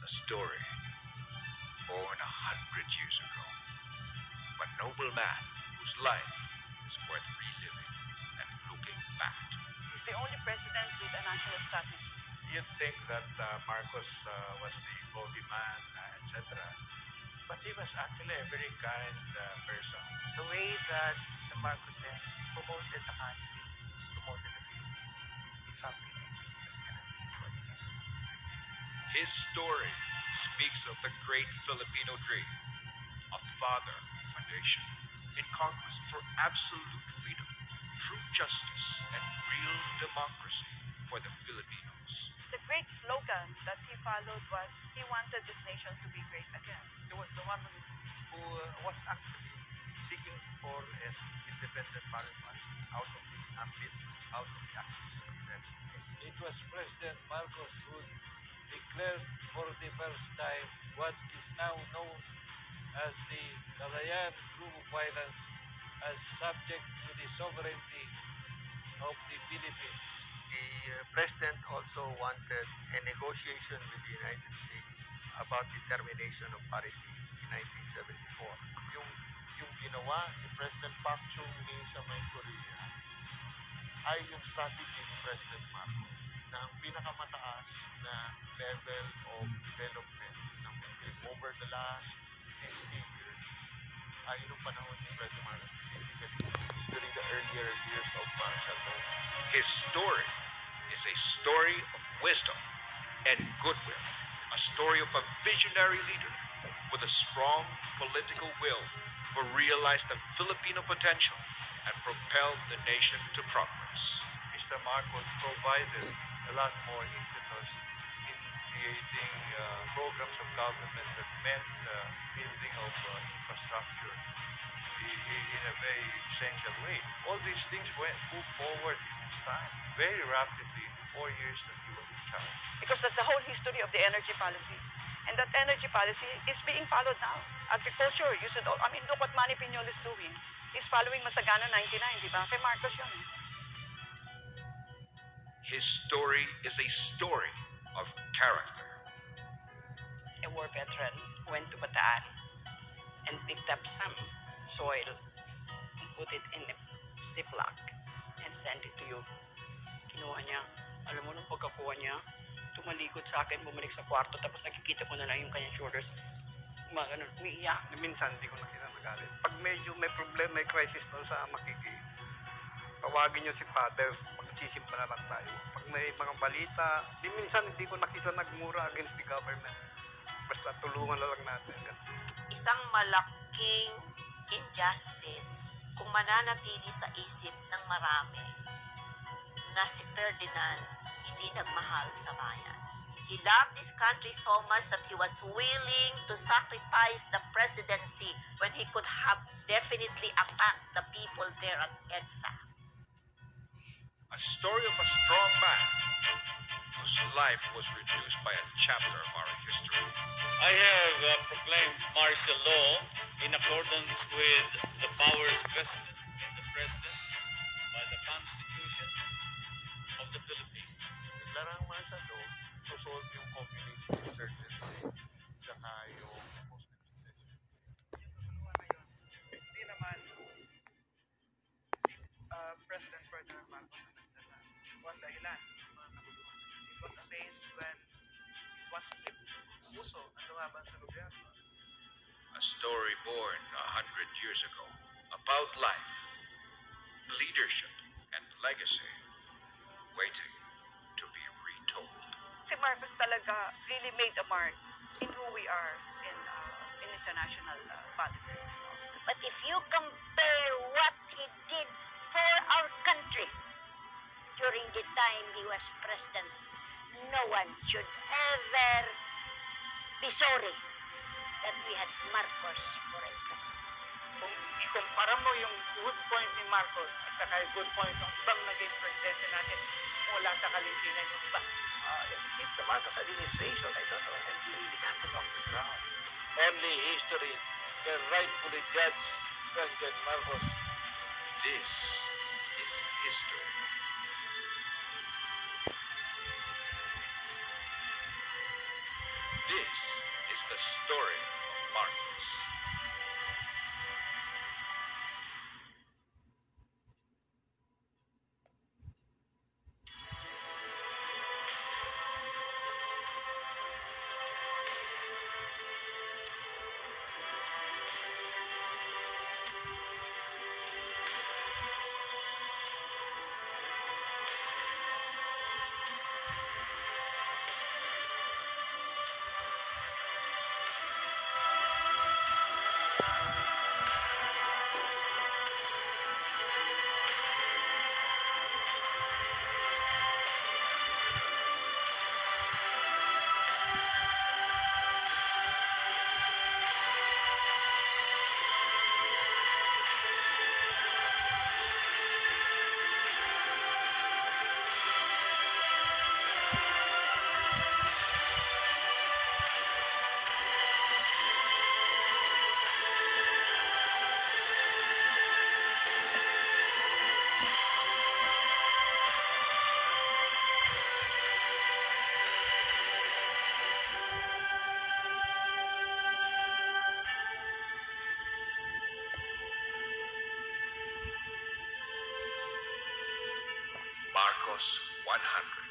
A story born 100 years ago of a noble man whose life is worth reliving and looking back to. He's the only president with a national strategy. You'd think that Marcos was the bogeyman, etc. But he was actually a very kind person. The way that the Marcoses promoted the country, promoted the Philippines, is something I think that cannot be equaled in any administration. His story speaks of the great Filipino dream of father of a nation in conquest for absolute freedom, true justice, and real democracy for the Filipinos. The great slogan that he followed was he wanted this nation to be great again. He was the one who was actually seeking for an independent foreign policy out of the ambit, out of the actions of the United States. It was President Marcos who declared for the first time what is now known as the Calayan Group of Violence as subject to the sovereignty of the Philippines. The president also wanted a negotiation with the United States about the termination of parity in 1974. Yung ginawa ni President Park Chung-hee sa May Korea ay yung strategy ni President Marcos na ang pinakamataas na level of development ng Philippines over the last 50 years ay nung panahon ni President Marcos, specifically during the earlier years of martial law. His story is a story of wisdom and goodwill, a story of a visionary leader with a strong political will who realized the Filipino potential and propelled the nation to progress. Mr. Marcos provided a lot more impetus in creating programs of government that meant building of infrastructure in a very essential way. All these things moved forward in his time very rapidly in the 4 years that he was in charge. Because that's the whole history of the energy policy. And that energy policy is being followed now. Agriculture, you should, look what Manny Piñol is doing. He's following Masagana 99, di ba? Kay Marcos yun. His story is a story of character. A war veteran went to Bataan and picked up some soil and put it in a ziplock and sent it to you. Kinuha niya. Alam mo, nung pagkakuha niya, tumalikod sa akin, bumalik sa kwarto, tapos nakikita ko na lang yung kanyang shoulders. Ganun, umiiyak. Minsan hindi ko nakita magalit. Pag medyo may problem, may crisis doon sa Makiki, tawagin niyo si Father, magsisimpa na lang tayo. Pag may mga balita, minsan hindi ko nakita nagmura against the government. Basta tulungan na lang natin. Isang malaking injustice kung mananatili sa isip ng marami na si Ferdinand hindi nagmahal sa bayan. He loved this country so much that he was willing to sacrifice the presidency when he could have definitely attacked the people there at EDSA. A story of a strong man whose life was reduced by a chapter of our history. I have proclaimed martial law in accordance with the powers vested in the President by the Constitution of the Philippines. Larang martial law to solve yung communist insurgency tsaka yung Muslim secession. Hindi naman si President Ferdinand Marcos ang nagdala. One dahilan, mga kaguluhan. It was a phase when it was uso ang lumaban sa gobyerno. A story born 100 years ago about life, leadership, and legacy, waiting to be retold. Si Marcos talaga really made a mark in who we are in international politics. But if you compare what he did for our country during the time he was president, no one should ever be sorry that we had Marcos for a president. Kung ikumpara mo yung good points ni Marcos at saka yung good points ng ibang naging presidente natin mula sa kalimpinan yung iba. Since the Marcos administration, I don't know, have you really gotten off the ground? Only history can rightfully judge President Marcos. This is history. This This is the story of Marcos. Marcos 100.